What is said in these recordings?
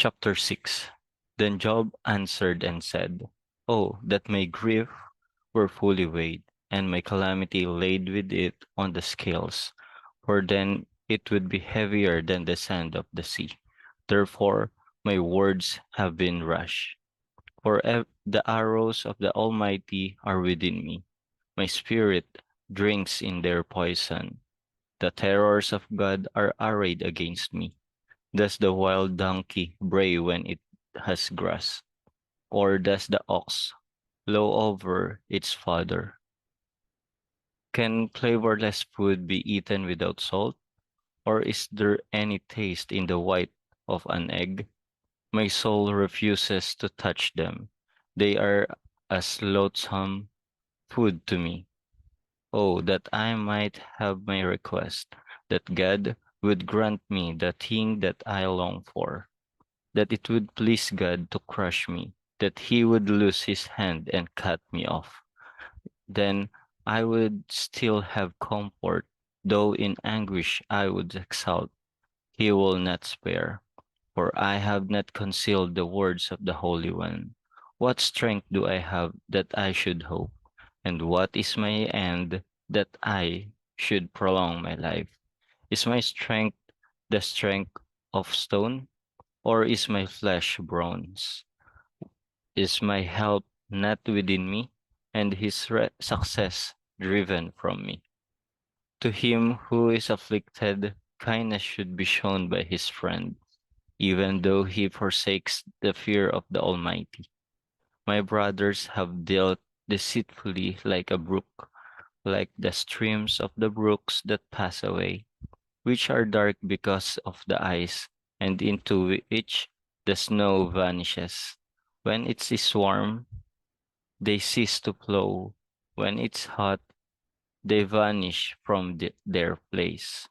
Chapter 6. Then Job answered and said, Oh, that my grief were fully weighed, and my calamity laid with it on the scales, for then it would be heavier than the sand of the sea. Therefore my words have been rash. The arrows of the Almighty are within me. My spirit drinks in their poison. The terrors of God are arrayed against me. Does the wild donkey bray when it has grass? Or does the ox low over its fodder? Can flavorless food be eaten without salt? Or is there any taste in the white of an egg? My soul refuses to touch them. They are as loathsome food to me. Oh, that I might have my request, that God would grant me the thing that I long for, that it would please God to crush me, that he would loose his hand and cut me off. Then I would still have comfort, though in anguish I would exult. He will not spare, for I have not concealed the words of the Holy One. What strength do I have that I should hope? And what is my end that I should prolong my life? Is my strength the strength of stone, or is my flesh bronze? Is my help not within me, and his success driven from me? To him who is afflicted, kindness should be shown by his friend, even though he forsakes the fear of the Almighty. My brothers have dealt deceitfully like a brook, like the streams of the brooks that pass away, which are dark because of the ice, and into which the snow vanishes. When it is warm, they cease to flow. When it's hot, they vanish from their place.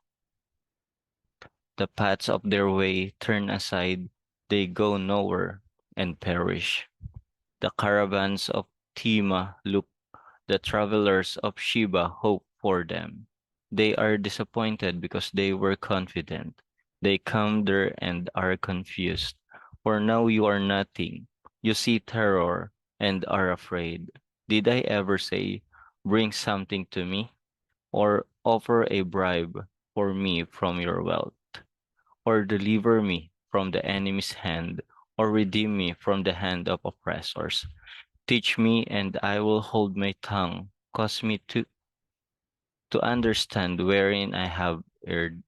The paths of their way turn aside, they go nowhere and perish. The caravans of Tema look, the travelers of Sheba hope for them. They are disappointed because they were confident. They come there and are confused. For now you are nothing. You see terror and are afraid. Did I ever say, bring something to me, or offer a bribe for me from your wealth, or deliver me from the enemy's hand, or redeem me from the hand of oppressors? Teach me, and I will hold my tongue. Cause me to understand wherein I have erred.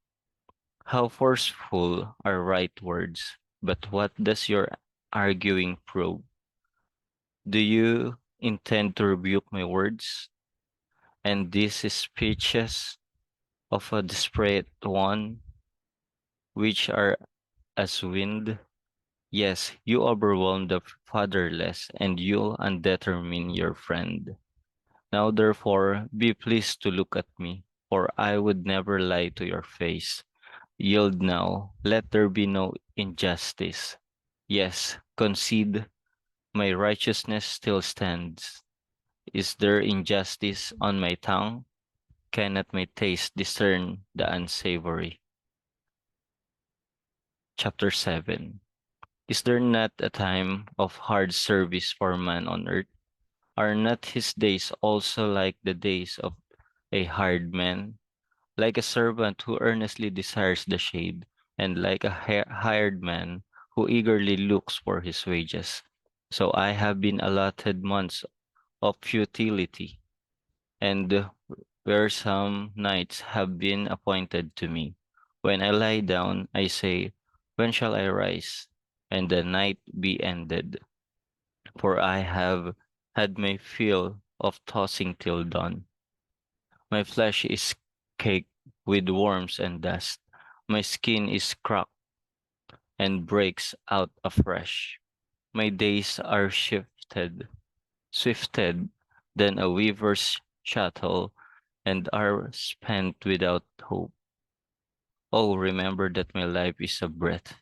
How forceful are right words, but what does your arguing prove? Do you intend to rebuke my words, and these speeches of a desperate one, which are as wind? Yes, you overwhelm the fatherless, and you undetermine your friend. Now therefore be pleased to look at me, for I would never lie to your face. Yield now, let there be no injustice. Yes, concede, my righteousness still stands. Is there injustice on my tongue? Cannot my taste discern the unsavory? Chapter 7. Is there not a time of hard service for man on earth? Are not his days also like the days of a hired man? Like a servant who earnestly desires the shade, and like a hired man who eagerly looks for his wages. So I have been allotted months of futility, and where some nights have been appointed to me. When I lie down, I say, when shall I rise, and the night be ended? For I have had my fill of tossing till dawn. My flesh is caked with worms and dust. My skin is cracked and breaks out afresh. My days are swifted than a weaver's shuttle, and are spent without hope. Oh, remember that my life is a breath.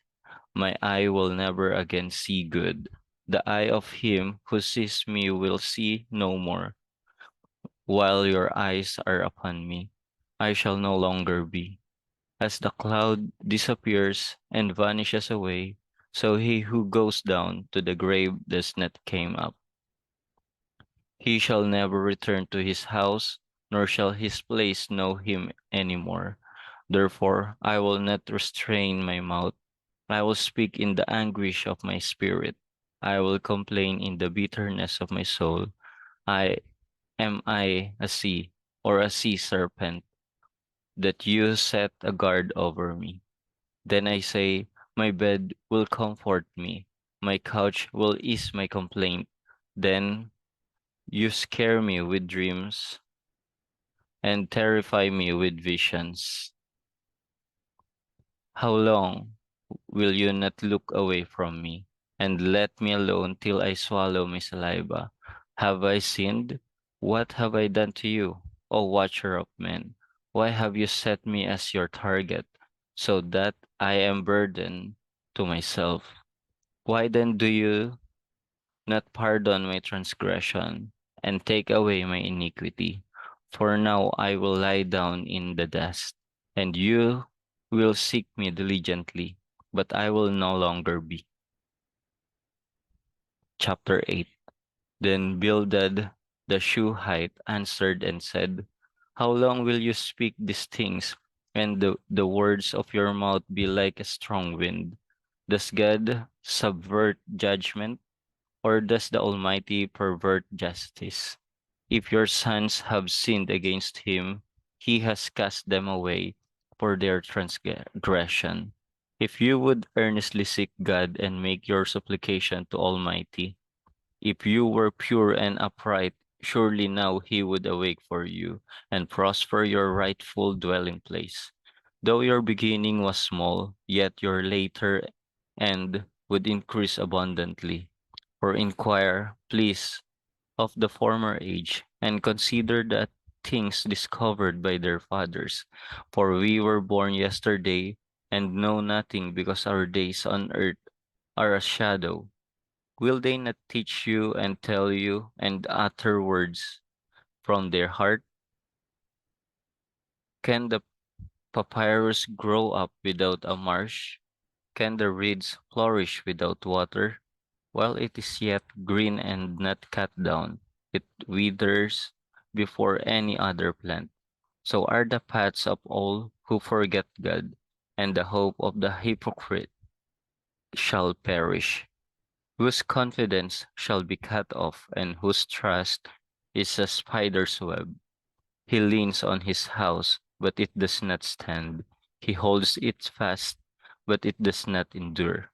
My eye will never again see good. The eye of him who sees me will see no more. While your eyes are upon me, I shall no longer be. As the cloud disappears and vanishes away, So he who goes down to the grave does not came up. He shall never return to his house, nor shall his place know him any more. Therefore I will not restrain my mouth. I will speak in the anguish of my spirit. I will complain in the bitterness of my soul. I I a sea, or a sea serpent, that you set a guard over me? Then I say, my bed will comfort me, my couch will ease my complaint. Then you scare me with dreams and terrify me with visions. How long will you not look away from me, and let me alone till I swallow my saliva? Have I sinned? What have I done to you, O watcher of men? Why have you set me as your target, so that I am burdened to myself? Why then do you not pardon my transgression, and take away my iniquity? For now I will lie down in the dust, and you will seek me diligently, but I will no longer be. Chapter 8. Then Bildad the Shuhite answered and said, how long will you speak these things, and the words of your mouth be like a strong wind? Does God subvert judgment, or does the Almighty pervert justice? If your sons have sinned against him, he has cast them away for their transgression. If you would earnestly seek God and make your supplication to Almighty, if you were pure and upright, surely now he would awake for you and prosper your rightful dwelling place. Though your beginning was small, yet your later end would increase abundantly. For inquire, please, of the former age, and consider the things discovered by their fathers. For we were born yesterday, and know nothing, because our days on earth are a shadow. Will they not teach you and tell you and utter words from their heart? Can the papyrus grow up without a marsh? Can the reeds flourish without water? While it is yet green and not cut down, it withers before any other plant. So are the paths of all who forget God, and the hope of the hypocrite shall perish. Whose confidence shall be cut off, and whose trust is a spider's web. He leans on his house, but it does not stand. He holds it fast, but it does not endure.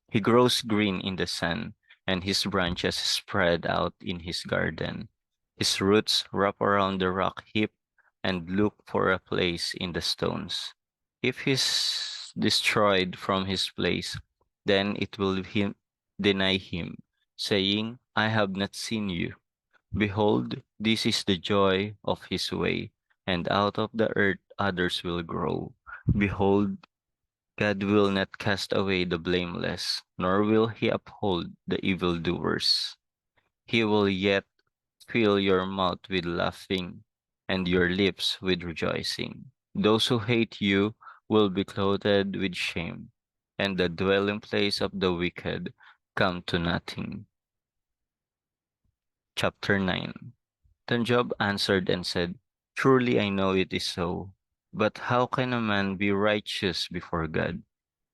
He grows green in the sun, and his branches spread out in his garden. His roots wrap around the rock heap and look for a place in the stones. If he's destroyed from his place, then it will deny him, saying, I have not seen you. Behold, this is the joy of his way, and out of the earth others will grow. Behold, God will not cast away the blameless, nor will he uphold the evildoers. He will yet fill your mouth with laughing, and your lips with rejoicing. Those who hate you will be clothed with shame, and the dwelling place of the wicked come to nothing. Chapter 9. Then Job answered and said, truly I know it is so, but how can a man be righteous before God?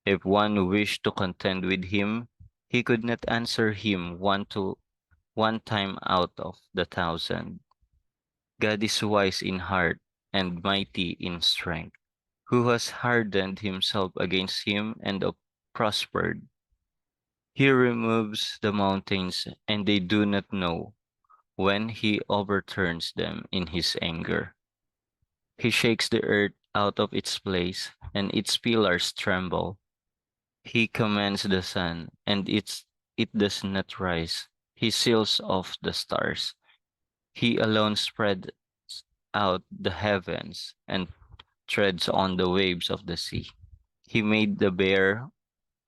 If one wished to contend with him, he could not answer him one time out of the 1,000. God is wise in heart and mighty in strength. Who has hardened himself against him and prospered? He removes the mountains, and they do not know when he overturns them in his anger. He shakes the earth out of its place, and its pillars tremble. He commands the sun, and it does not rise. He seals off the stars. He alone spreads out the heavens and treads on the waves of the sea. He made the bear,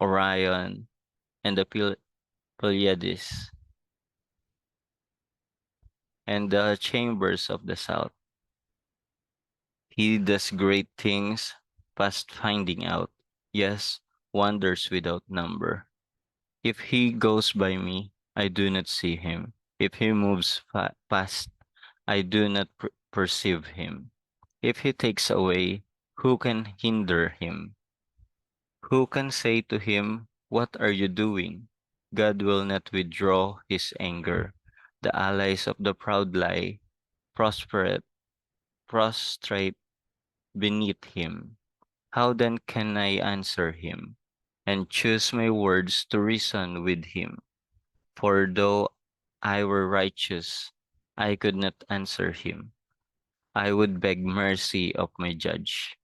Orion, and the Pleiades, and the chambers of the south. He does great things past finding out. Yes, wonders without number. If he goes by me, I do not see him. If he moves past, I do not perceive him. If he takes away, who can hinder him? Who can say to him, "What are you doing?" God will not withdraw his anger. The allies of the proud lie prosperate, prostrate beneath him. How then can I answer him, and choose my words to reason with him? For though I were righteous, I could not answer him. I would beg mercy of my judge.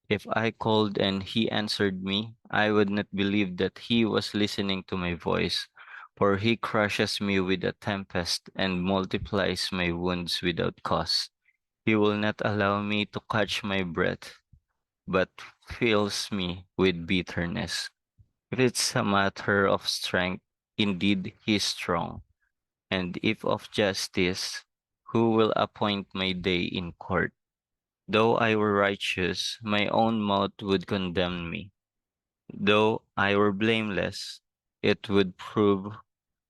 If I called and he answered me, I would not believe that he was listening to my voice, for he crushes me with a tempest and multiplies my wounds without cause. He will not allow me to catch my breath, but fills me with bitterness. If it's a matter of strength, indeed he is strong. And if of justice, who will appoint my day in court? Though I were righteous, my own mouth would condemn me. Though I were blameless, it would prove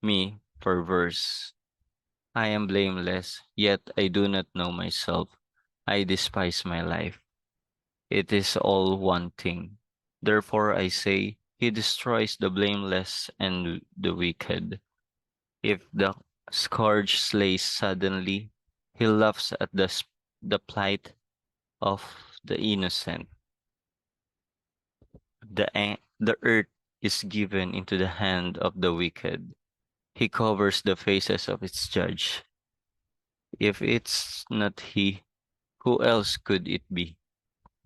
me perverse. I am blameless, yet I do not know myself. I despise my life. It is all one thing. Therefore I say, he destroys the blameless and the wicked. If the scourge slays suddenly, he laughs at the plight of the innocent. The earth is given into the hand of the wicked. He covers the faces of its judge. If it's not he, who else could it be?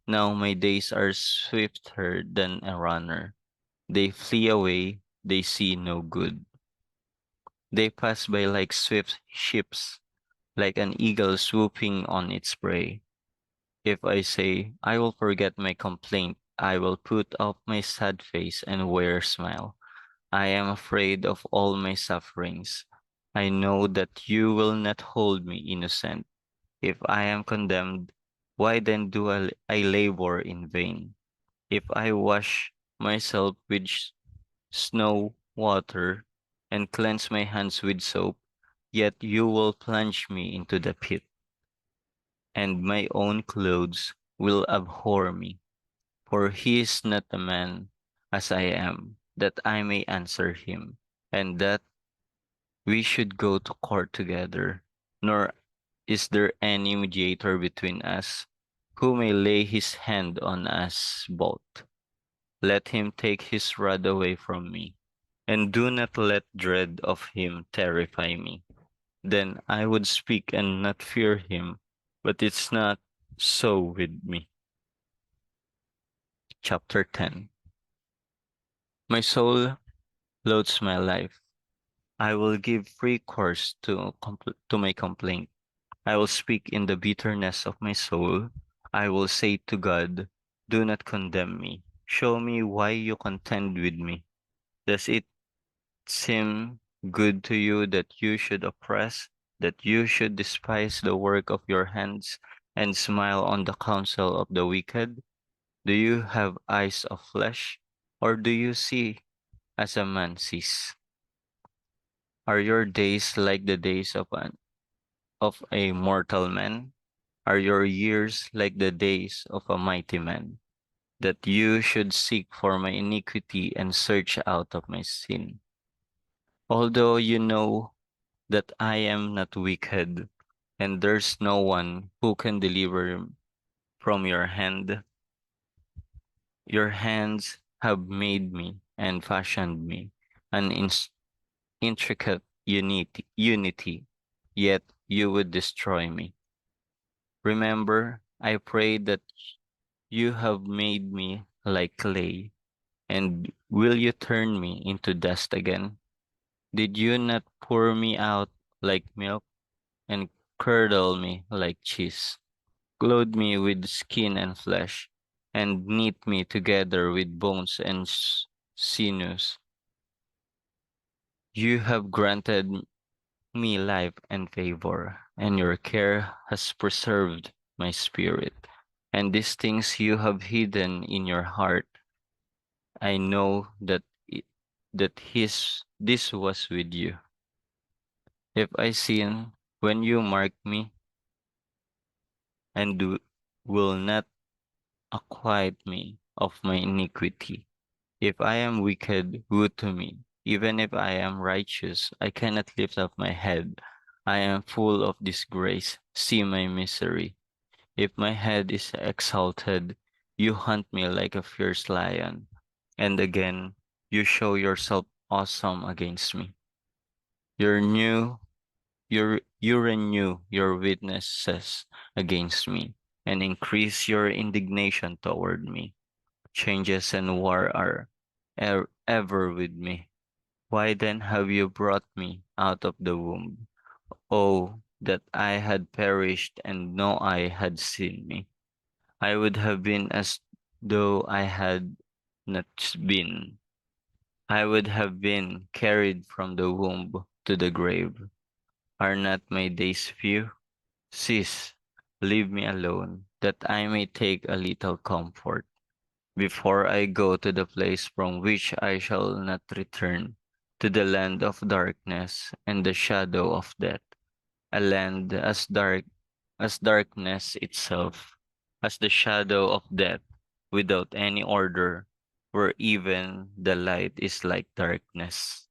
Now my days are swifter than a runner. They flee away, they see no good. They pass by like swift ships, like an eagle swooping on its prey. If I say, I will forget my complaint, I will put up my sad face and wear a smile. I am afraid of all my sufferings. I know that you will not hold me innocent. If I am condemned, why then do I labor in vain? If I wash myself with snow water and cleanse my hands with soap, yet you will plunge me into the pit, and my own clothes will abhor me. For he is not a man as I am, that I may answer him, and that we should go to court together, nor is there any mediator between us, who may lay his hand on us both. Let him take his rod away from me, and do not let dread of him terrify me. Then I would speak and not fear him, but it's not so with me. Chapter 10. My soul loathes my life. I will give free course to my complaint. I will speak in the bitterness of my soul. I will say to God, do not condemn me. Show me why you contend with me. Does it seem good to you that you should oppress, that you should despise the work of your hands, and smile on the counsel of the wicked? Do you have eyes of flesh, or do you see as a man sees? Are your days like the days of a mortal man? Are your years like the days of a mighty man? That you should seek for my iniquity and search out of my sin. Although you know that I am not wicked, and there's no one who can deliver from your hand, your hands have made me and fashioned me, an intricate unity, yet you would destroy me. Remember, I pray that you have made me like clay, and will you turn me into dust again? Did you not pour me out like milk and curdle me like cheese? Clothe me with skin and flesh, and knit me together with bones and sinews. You have granted me life and favor, and your care has preserved my spirit. And these things you have hidden in your heart, I know that this was with you. If I sin when you mark me and will not acquit me of my iniquity. If I am wicked, woe to me. Even if I am righteous, I cannot lift up my head. I am full of disgrace. See my misery. If my head is exalted, you hunt me like a fierce lion. And again, you show yourself awesome against me. You're new, you renew your witnesses against me and increase your indignation toward me. Changes and war are ever with me. Why then have you brought me out of the womb? Oh, that I had perished and no eye had seen me. I would have been as though I had not been. I would have been carried from the womb to the grave. Are not my days few? Cease, leave me alone, that I may take a little comfort, before I go to the place from which I shall not return, to the land of darkness and the shadow of death, a land as dark as darkness itself, as the shadow of death, without any order, where even the light is like darkness.